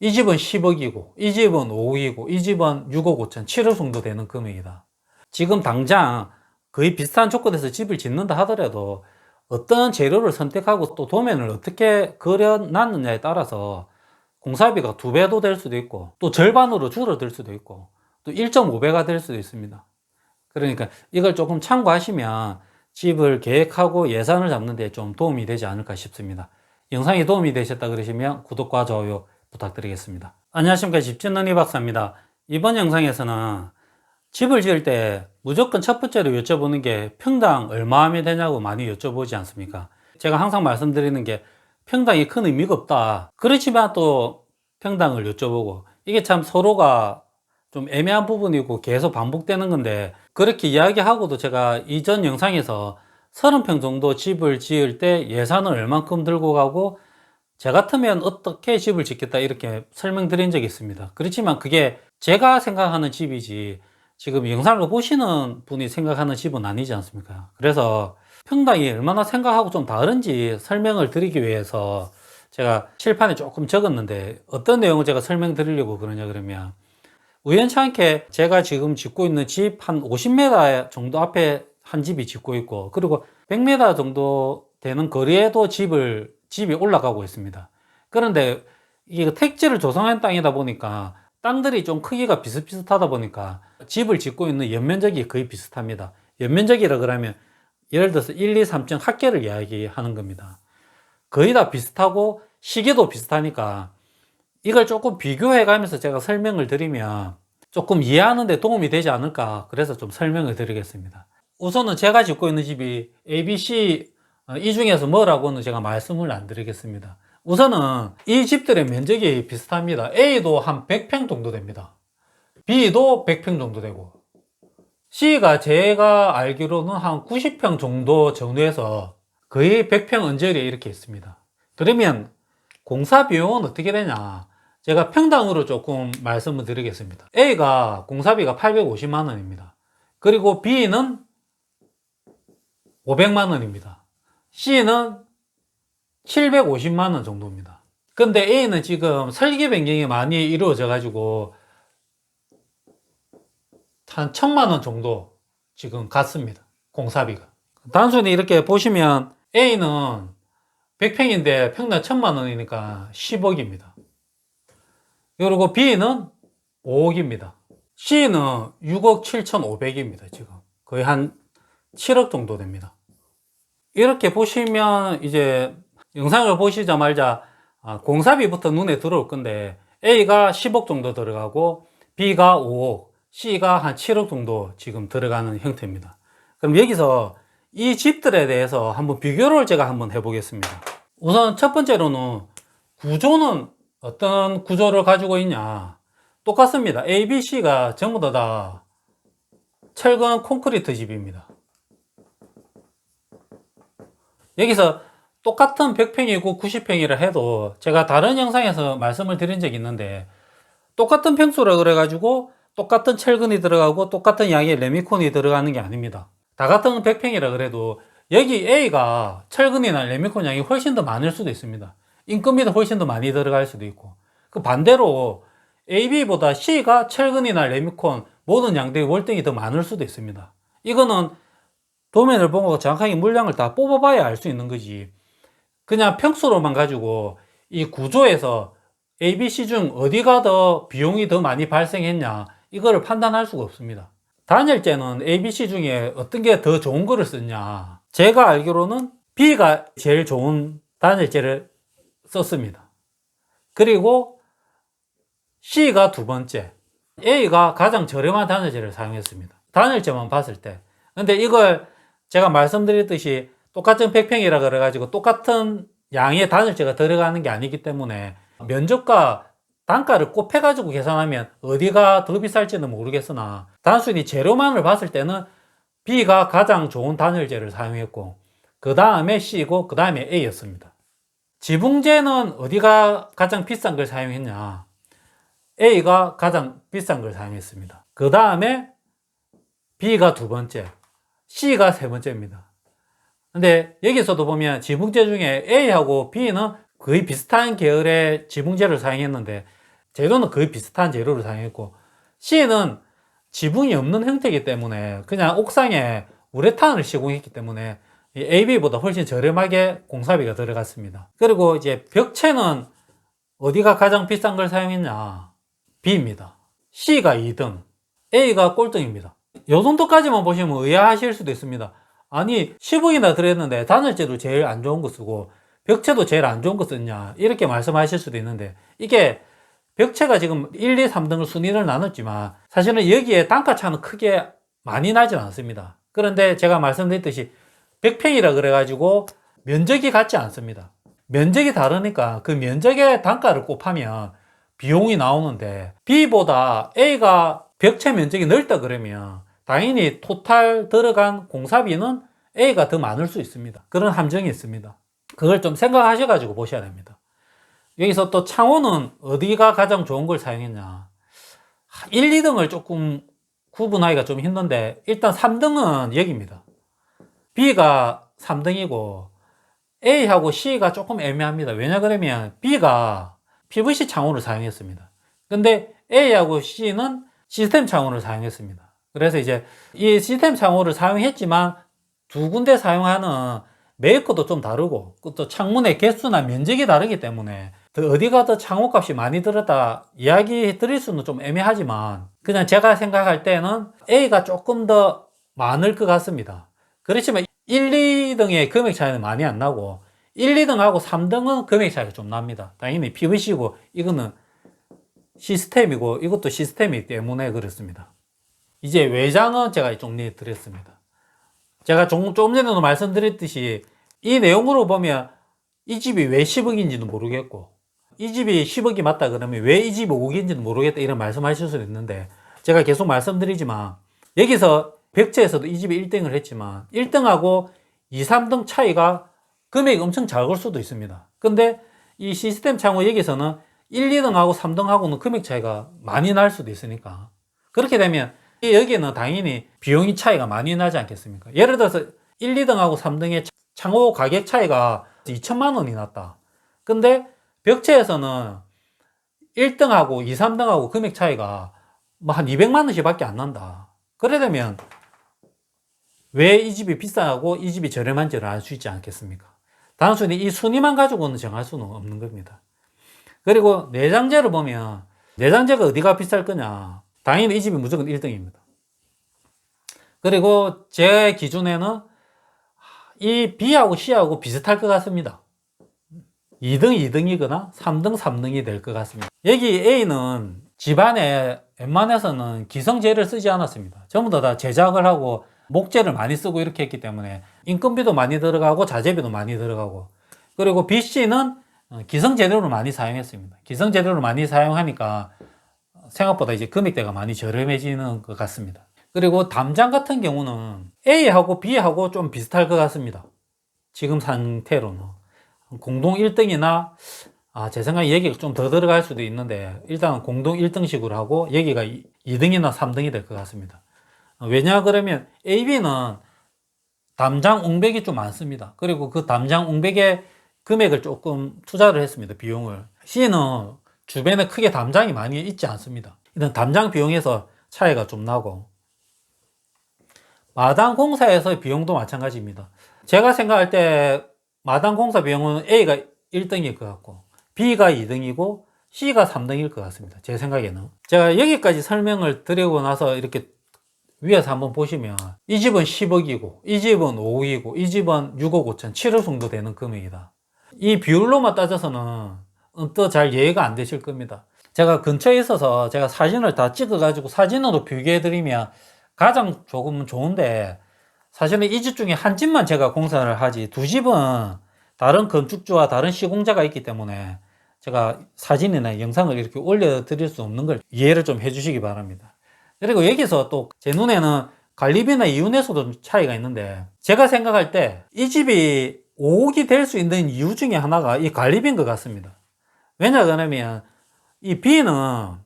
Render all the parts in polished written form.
이 집은 10억이고 이 집은 5억이고 이 집은 6억 5천 7억 정도 되는 금액이다. 지금 당장 거의 비슷한 조건에서 집을 짓는다 하더라도 어떤 재료를 선택하고 또 도면을 어떻게 그려놨느냐에 따라서 공사비가 2배도 될 수도 있고 또 절반으로 줄어들 수도 있고 또 1.5배가 될 수도 있습니다. 그러니까 이걸 조금 참고하시면 집을 계획하고 예산을 잡는 데 좀 도움이 되지 않을까 싶습니다. 영상이 도움이 되셨다 그러시면 구독과 좋아요 부탁드리겠습니다. 안녕하십니까, 집짓는 이박사입니다. 이번 영상에서는 집을 지을 때 무조건 첫 번째로 여쭤보는 게 평당 얼마 하면 되냐고 많이 여쭤보지 않습니까? 제가 항상 말씀드리는 게 평당이 큰 의미가 없다. 그렇지만 또 평당을 여쭤보고 이게 참 서로가 좀 애매한 부분이고 계속 반복되는 건데, 그렇게 이야기하고도 제가 이전 영상에서 30평 정도 집을 지을 때 예산을 얼만큼 들고 가고 제 같으면 어떻게 집을 짓겠다 이렇게 설명드린 적이 있습니다. 그렇지만 그게 제가 생각하는 집이지 지금 영상을 보시는 분이 생각하는 집은 아니지 않습니까? 그래서 평당이 얼마나 생각하고 좀 다른지 설명을 드리기 위해서 제가 칠판에 조금 적었는데, 어떤 내용을 제가 설명드리려고 그러냐 그러면, 우연치 않게 제가 지금 짓고 있는 집 한 50m 정도 앞에 한 집이 짓고 있고, 그리고 100m 정도 되는 거리에도 집이 올라가고 있습니다. 그런데 이게 택지를 조성한 땅이다 보니까 땅들이 좀 크기가 비슷비슷하다 보니까 집을 짓고 있는 연면적이 거의 비슷합니다. 연면적이라 그러면 예를 들어서 1, 2, 3층 합계를 이야기하는 겁니다. 거의 다 비슷하고 시기도 비슷하니까 이걸 조금 비교해 가면서 제가 설명을 드리면 조금 이해하는 데 도움이 되지 않을까, 그래서 좀 설명을 드리겠습니다. 우선은 제가 짓고 있는 집이 ABC, 이 중에서 뭐라고는 제가 말씀을 안 드리겠습니다. 우선은 이 집들의 면적이 비슷합니다. A도 한 100평 정도 됩니다. B도 100평 정도 되고, C가 제가 알기로는 한 90평 정도 전후해서 거의 100평 언저리에 이렇게 있습니다. 그러면 공사 비용은 어떻게 되냐? 제가 평당으로 조금 말씀을 드리겠습니다. A가 공사비가 850만 원입니다. 그리고 B는 500만 원입니다. C는 750만 원 정도입니다. 근데 A는 지금 설계 변경이 많이 이루어져 가지고 한 1000만 원 정도 지금 갔습니다. 공사비가. 단순히 이렇게 보시면 A는 100평인데 평당 1000만 원이니까 10억입니다. 그리고 B는 5억입니다. C는 6억 7,500입니다. 지금 거의 한 7억 정도 됩니다. 이렇게 보시면 이제 영상을 보시자마자 공사비부터 눈에 들어올 건데, A가 10억 정도 들어가고 B가 5억, C가 한 7억 정도 지금 들어가는 형태입니다. 그럼 여기서 이 집들에 대해서 한번 비교를 제가 한번 해보겠습니다. 우선 첫 번째로는 구조는 어떤 구조를 가지고 있냐. 똑같습니다. A, B, C가 전부 다 철근 콘크리트 집입니다. 여기서 똑같은 100평이고 90평이라 해도 제가 다른 영상에서 말씀을 드린 적이 있는데, 똑같은 평수라 그래가지고 똑같은 철근이 들어가고 똑같은 양의 레미콘이 들어가는 게 아닙니다. 다 같은 100평이라 그래도 여기 A가 철근이나 레미콘 양이 훨씬 더 많을 수도 있습니다. 인건비도 훨씬 더 많이 들어갈 수도 있고, 그 반대로 AB보다 C가 철근이나 레미콘 모든 양들이 월등히 더 많을 수도 있습니다. 이거는 도면을 보고 정확하게 물량을 다 뽑아봐야 알 수 있는 거지, 그냥 평수로만 가지고 이 구조에서 A, B, C 중 어디가 더 비용이 더 많이 발생했냐 이거를 판단할 수가 없습니다. 단열재는 A, B, C 중에 어떤 게 더 좋은 거를 썼냐, 제가 알기로는 B가 제일 좋은 단열재를 썼습니다. 그리고 C가 두 번째, A가 가장 저렴한 단열재를 사용했습니다. 단열재만 봤을 때. 근데 이걸 제가 말씀드렸듯이 똑같은 100평이라 그래가지고 똑같은 양의 단열재가 들어가는 게 아니기 때문에 면적과 단가를 곱해가지고 계산하면 어디가 더 비쌀지는 모르겠으나, 단순히 재료만을 봤을 때는 B가 가장 좋은 단열재를 사용했고 그 다음에 C고 그 다음에 A였습니다. 지붕재는 어디가 가장 비싼 걸 사용했냐? A가 가장 비싼 걸 사용했습니다. 그 다음에 B가 두 번째, C가 세 번째입니다. 근데 여기서도 보면 지붕재 중에 A하고 B는 거의 비슷한 계열의 지붕재를 사용했는데 재료는 거의 비슷한 재료를 사용했고, C는 지붕이 없는 형태이기 때문에 그냥 옥상에 우레탄을 시공했기 때문에 AB보다 훨씬 저렴하게 공사비가 들어갔습니다. 그리고 이제 벽체는 어디가 가장 비싼 걸 사용했냐? B입니다. C가 2등, A가 꼴등입니다. 요 정도까지만 보시면 의아하실 수도 있습니다. 아니 10억이나 들었는데 단열재도 제일 안 좋은 거 쓰고 벽체도 제일 안 좋은 거 썼냐, 이렇게 말씀하실 수도 있는데, 이게 벽체가 지금 1, 2, 3등을 순위를 나눴지만 사실은 여기에 단가 차는 크게 많이 나진 않습니다. 그런데 제가 말씀드렸듯이 100평이라 그래가지고 면적이 같지 않습니다. 면적이 다르니까 그 면적의 단가를 곱하면 비용이 나오는데, B보다 A가 벽체 면적이 넓다 그러면 당연히 토탈 들어간 공사비는 A가 더 많을 수 있습니다. 그런 함정이 있습니다. 그걸 좀 생각하셔가지고 보셔야 됩니다. 여기서 또 창호는 어디가 가장 좋은 걸 사용했냐? 1, 2등을 조금 구분하기가 좀 힘든데, 일단 3등은 여기입니다. B가 3등이고 A하고 C가 조금 애매합니다. 왜냐 그러면 B가 PVC 창호를 사용했습니다. 근데 A하고 C는 시스템 창호를 사용했습니다. 그래서 이제 이 시스템 창호를 사용했지만 두 군데 사용하는 메이커도 좀 다르고 또 창문의 개수나 면적이 다르기 때문에 어디가 더 창호값이 많이 들었다 이야기 드릴 수는 좀 애매하지만, 그냥 제가 생각할 때는 A가 조금 더 많을 것 같습니다. 그렇지만 1, 2등의 금액 차이는 많이 안 나고 1, 2등하고 3등은 금액 차이가 좀 납니다. 당연히 PVC고 이거는 시스템이고 이것도 시스템이기 때문에 그렇습니다. 이제 외장은 제가 정리해 드렸습니다. 제가 좀 전에도 말씀드렸듯이 이 내용으로 보면 이 집이 왜 10억인지는 모르겠고, 이 집이 10억이 맞다 그러면 왜 이 집이 5억인지는 모르겠다 이런 말씀하실 수도 있는데, 제가 계속 말씀드리지만 여기서 벽체에서도 이 집이 1등을 했지만 1등하고 2, 3등 차이가 금액이 엄청 작을 수도 있습니다. 근데 이 시스템 창호 여기서는 1, 2등하고 3등하고는 금액 차이가 많이 날 수도 있으니까, 그렇게 되면 여기에는 당연히 비용이 차이가 많이 나지 않겠습니까? 예를 들어서 1, 2등하고 3등의 창호 가격 차이가 2천만 원이 났다. 근데 벽체에서는 1등하고 2, 3등하고 금액 차이가 뭐 한 200만 원씩 밖에 안 난다. 그래 되면 왜 이 집이 비싸고 이 집이 저렴한지를 알 수 있지 않겠습니까? 단순히 이 순위만 가지고는 정할 수는 없는 겁니다. 그리고 내장재를 보면 내장재가 어디가 비쌀 거냐? 당연히 이 집이 무조건 1등입니다. 그리고 제 기준에는 이 B하고 C하고 비슷할 것 같습니다. 2등 2등이거나 3등 3등이 될 것 같습니다. 여기 A는 집안에 웬만해서는 기성재를 쓰지 않았습니다. 전부 다 제작을 하고 목재를 많이 쓰고 이렇게 했기 때문에 인건비도 많이 들어가고 자재비도 많이 들어가고, 그리고 BC는 기성재료를 많이 사용했습니다. 기성재료를 많이 사용하니까 생각보다 이제 금액대가 많이 저렴해지는 것 같습니다. 그리고 담장 같은 경우는 A하고 B하고 좀 비슷할 것 같습니다. 지금 상태로는 공동 1등이나 제 생각에 여기가 좀 더 들어갈 수도 있는데 일단 공동 1등식으로 하고 여기가 2등이나 3등이 될 것 같습니다. 왜냐 그러면 AB는 담장 옹백이 좀 많습니다. 그리고 그 담장 옹백에 금액을 조금 투자를 했습니다. 비용을. C는 주변에 크게 담장이 많이 있지 않습니다. 일단 담장 비용에서 차이가 좀 나고, 마당 공사에서의 비용도 마찬가지입니다. 제가 생각할 때 마당 공사 비용은 A가 1등일 것 같고 B가 2등이고 C가 3등일 것 같습니다. 제 생각에는. 제가 여기까지 설명을 드리고 나서 이렇게 위에서 한번 보시면 이 집은 10억이고 이 집은 5억이고 이 집은 6억 5천 7억 정도 되는 금액이다. 이 비율로만 따져서는 또 잘 이해가 안 되실 겁니다. 제가 근처에 있어서 제가 사진을 다 찍어 가지고 사진으로 비교해 드리면 가장 조금 좋은데, 사실은 이 집 중에 한 집만 제가 공사를 하지 두 집은 다른 건축주와 다른 시공자가 있기 때문에 제가 사진이나 영상을 이렇게 올려 드릴 수 없는 걸 이해를 좀 해 주시기 바랍니다. 그리고 여기서 또 제 눈에는 관리비나 이윤에서도 차이가 있는데, 제가 생각할 때 이 집이 5억이 될 수 있는 이유 중에 하나가 이 관리비인 것 같습니다. 왜냐 그러면 이 B는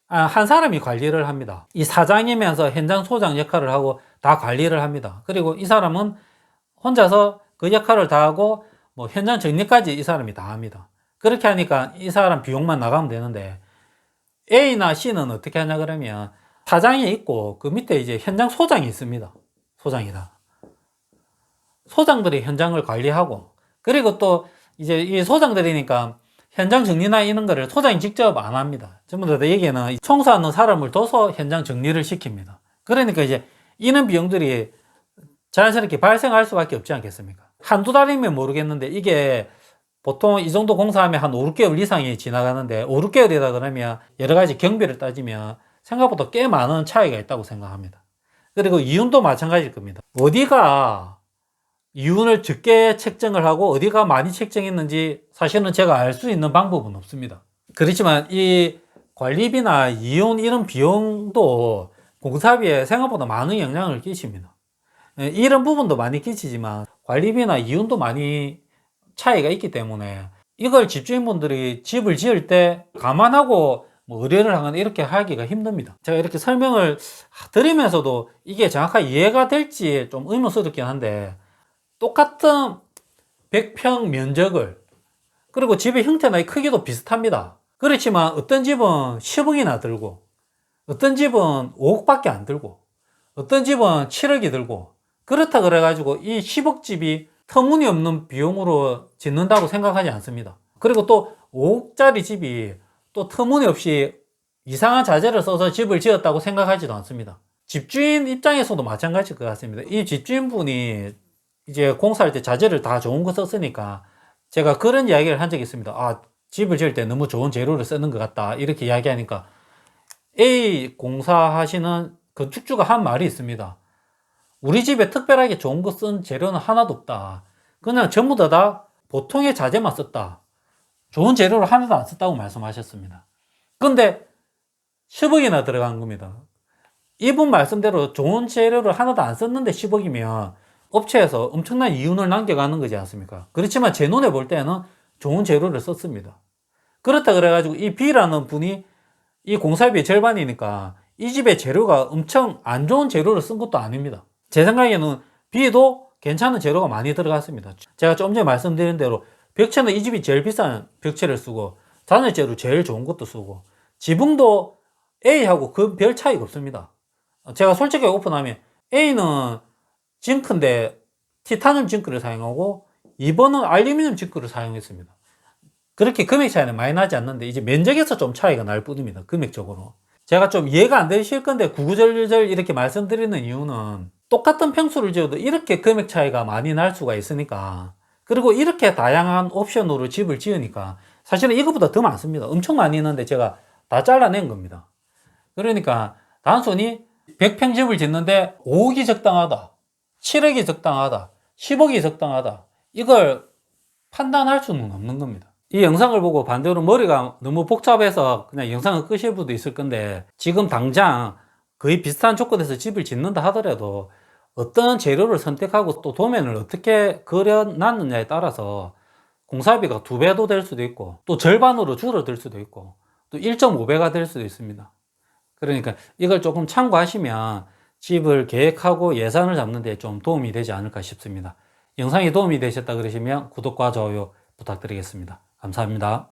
한 사람이 관리를 합니다. 이 사장이면서 현장 소장 역할을 하고 다 관리를 합니다. 그리고 이 사람은 혼자서 그 역할을 다 하고 뭐 현장 정리까지 이 사람이 다 합니다. 그렇게 하니까 이 사람 비용만 나가면 되는데, A나 C는 어떻게 하냐 그러면 사장이 있고 그 밑에 이제 현장 소장이 있습니다. 소장이다. 소장들이 현장을 관리하고, 그리고 또 이제 이 소장들이니까 현장 정리나 이런 거를 소장이 직접 안 합니다. 전부 다 여기에는 청소하는 사람을 둬서 현장 정리를 시킵니다. 그러니까 이제 이런 비용들이 자연스럽게 발생할 수밖에 없지 않겠습니까? 한두 달이면 모르겠는데 이게 보통 이 정도 공사하면 한 5, 6개월 이상이 지나가는데 5, 6개월이다 그러면 여러 가지 경비를 따지면 생각보다 꽤 많은 차이가 있다고 생각합니다. 그리고 이윤도 마찬가지일 겁니다. 어디가 이윤을 적게 책정을 하고 어디가 많이 책정했는지 사실은 제가 알 수 있는 방법은 없습니다. 그렇지만 이 관리비나 이윤 이런 비용도 공사비에 생각보다 많은 영향을 끼칩니다. 이런 부분도 많이 끼치지만 관리비나 이윤도 많이 차이가 있기 때문에 이걸 집주인분들이 집을 지을 때 감안하고 뭐 의뢰를 하거나 이렇게 하기가 힘듭니다. 제가 이렇게 설명을 드리면서도 이게 정확하게 이해가 될지 좀 의문스럽긴 한데, 똑같은 100평 면적을, 그리고 집의 형태나 크기도 비슷합니다. 그렇지만 어떤 집은 10억이나 들고 어떤 집은 5억밖에 안 들고 어떤 집은 7억이 들고, 그렇다 그래가지고 이 10억 집이 터무니없는 비용으로 짓는다고 생각하지 않습니다. 그리고 또 5억짜리 집이 또 터무니없이 이상한 자재를 써서 집을 지었다고 생각하지도 않습니다. 집주인 입장에서도 마찬가지일 것 같습니다. 이 집주인분이 이제 공사할 때 자재를 다 좋은 거 썼으니까, 제가 그런 이야기를 한 적이 있습니다. 아, 집을 지을 때 너무 좋은 재료를 쓰는 것 같다 이렇게 이야기하니까 A 공사하시는 건축주가 한 말이 있습니다. 우리 집에 특별하게 좋은 거 쓴 재료는 하나도 없다. 그냥 전부 다 보통의 자재만 썼다. 좋은 재료를 하나도 안 썼다고 말씀하셨습니다. 근데 10억이나 들어간 겁니다. 이분 말씀대로 좋은 재료를 하나도 안 썼는데 10억이면 업체에서 엄청난 이윤을 남겨가는 거지 않습니까? 그렇지만 제 눈에 볼 때는 좋은 재료를 썼습니다. 그렇다 그래가지고 이 B라는 분이 이 공사비의 절반이니까 이 집의 재료가 엄청 안 좋은 재료를 쓴 것도 아닙니다. 제 생각에는 B도 괜찮은 재료가 많이 들어갔습니다. 제가 좀 전에 말씀드린 대로 벽체는 이 집이 제일 비싼 벽체를 쓰고 잔열재로 제일 좋은 것도 쓰고, 지붕도 A하고 그 별 차이가 없습니다. 제가 솔직히 오픈하면 A는 징크인데 티타늄 징크를 사용하고 2번은 알루미늄 징크를 사용했습니다. 그렇게 금액 차이는 많이 나지 않는데 이제 면적에서 좀 차이가 날 뿐입니다. 금액적으로. 제가 좀 이해가 안 되실 건데 구구절절 이렇게 말씀드리는 이유는 똑같은 평수를 지어도 이렇게 금액 차이가 많이 날 수가 있으니까, 그리고 이렇게 다양한 옵션으로 집을 지으니까 사실은 이것보다 더 많습니다. 엄청 많이 있는데 제가 다 잘라낸 겁니다. 그러니까 단순히 100평 집을 짓는데 5억이 적당하다, 7억이 적당하다, 10억이 적당하다, 이걸 판단할 수는 없는 겁니다. 이 영상을 보고 반대로 머리가 너무 복잡해서 그냥 영상을 끄실 분도 있을 건데, 지금 당장 거의 비슷한 조건에서 집을 짓는다 하더라도 어떤 재료를 선택하고 또 도면을 어떻게 그려놨느냐에 따라서 공사비가 2배도 될 수도 있고 또 절반으로 줄어들 수도 있고 또 1.5배가 될 수도 있습니다. 그러니까 이걸 조금 참고하시면 집을 계획하고 예산을 잡는 데 좀 도움이 되지 않을까 싶습니다. 영상이 도움이 되셨다 그러시면 구독과 좋아요 부탁드리겠습니다. 감사합니다.